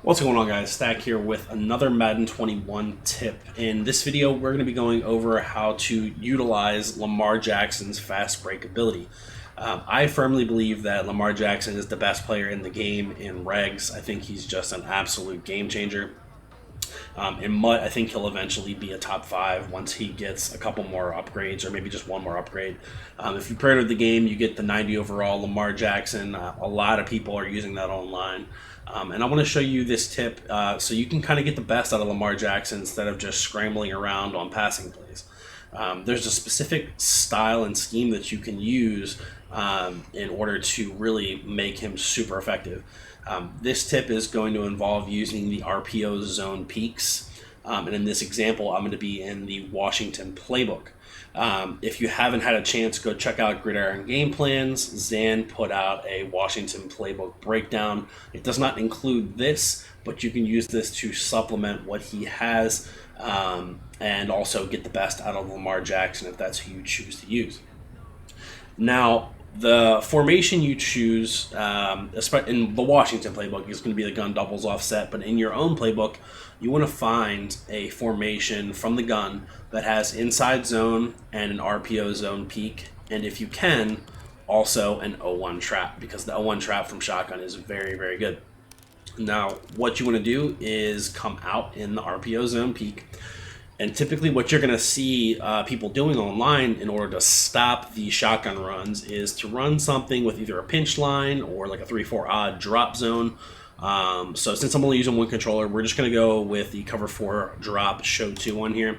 What's going on, guys? Stack here with another Madden 21 tip. In this video, we're going to be going over how to utilize Lamar Jackson's fast break ability. I firmly believe that Lamar Jackson is the best player in the game in regs. I think he's just an absolute game changer. In MUT, I think he'll eventually be a top 5 once he gets a couple more upgrades, or maybe just one more upgrade. If you pre-order the game, you get the 90 overall Lamar Jackson. A lot of people are using that online. And I want to show you this tip so you can kind of get the best out of Lamar Jackson instead of just scrambling around on passing plays. There's a specific style and scheme that you can use in order to really make him super effective. This tip is going to involve using the RPO zone peaks. And in this example, I'm going to be in the Washington playbook. If you haven't had a chance, go check out Gridiron Game Plans. Zan put out a Washington playbook breakdown. It does not include this, but you can use this to supplement what he has and also get the best out of Lamar Jackson if that's who you choose to use. Now, the formation you choose in the Washington playbook is going to be the gun doubles offset, but in your own playbook, you want to find a formation from the gun that has inside zone and an RPO zone peak, and if you can, also an 0-1 trap, because the 0-1 trap from shotgun is very, very good. Now, what you want to do is come out in the RPO zone peak. And typically what you're going to see people doing online in order to stop the shotgun runs is to run something with either a pinch line or like a 3-4 odd drop zone. So since I'm only using one controller, we're just going to go with the cover 4 drop show 2 one here.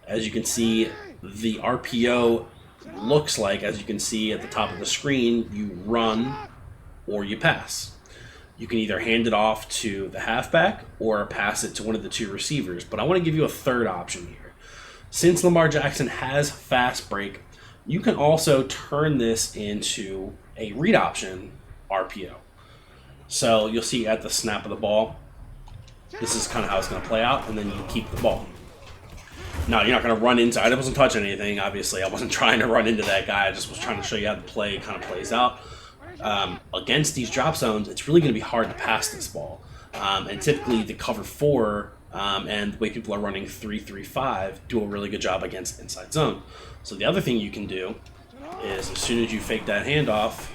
As you can see, the RPO looks like, as you can see at the top of the screen, you run or you pass. You can either hand it off to the halfback or pass it to one of the 2 receivers. But I want to give you a third option here. Since Lamar Jackson has fast break, you can also turn this into a read option RPO. So you'll see at the snap of the ball, this is kind of how it's going to play out, and then you keep the ball. Now, you're not going to run into, I wasn't touching anything, obviously. I wasn't trying to run into that guy. I just was trying to show you how the play kind of plays out. Against these drop zones, it's really going to be hard to pass this ball. And typically the cover 4 and the way people are running 3-3-5 do a really good job against inside zone. So the other thing you can do is as soon as you fake that handoff,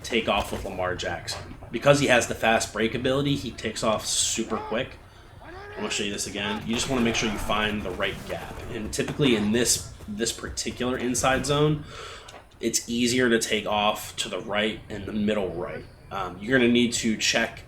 take off with Lamar Jackson. Because he has the fast break ability, he takes off super quick. I'm going to show you this again. You just want to make sure you find the right gap. And typically in this particular inside zone, it's easier to take off to the right and the middle right. You're going to need to check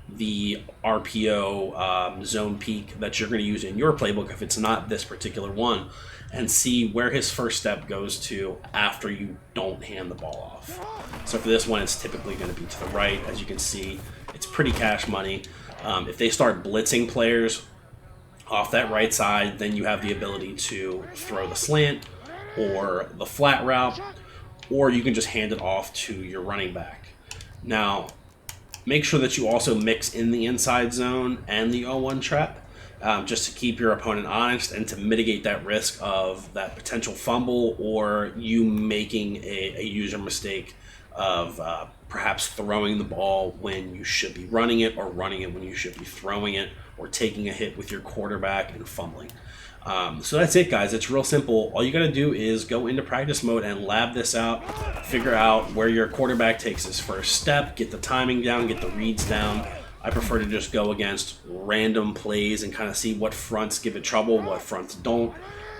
the RPO zone peak that you're going to use in your playbook if it's not this particular one, and see where his first step goes to after you don't hand the ball off. So for this one, it's typically going to be to the right. As you can see, it's pretty cash money. If they start blitzing players off that right side, then you have the ability to throw the slant or the flat route, or you can just hand it off to your running back. Now, make sure that you also mix in the inside zone and the 0-1 trap, just to keep your opponent honest and to mitigate that risk of that potential fumble or you making a user mistake of perhaps throwing the ball when you should be running it, or running it when you should be throwing it, or taking a hit with your quarterback and fumbling. So that's it, guys. It's real simple. All you got to do is go into practice mode and lab this out, figure out where your quarterback takes his first step, get the timing down, get the reads down. I prefer to just go against random plays and kind of see what fronts give it trouble, what fronts don't.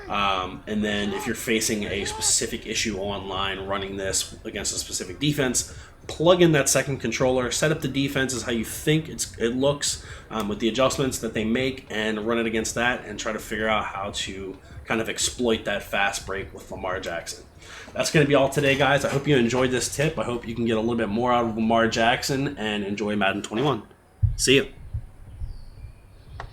And then if you're facing a specific issue online running this against a specific defense, plug in that second controller, set up the defense as how you think it looks with the adjustments that they make, and run it against that and try to figure out how to kind of exploit that fast break with Lamar Jackson. That's going to be all today, guys. I hope you enjoyed this tip. I hope you can get a little bit more out of Lamar Jackson and enjoy Madden 21. See you.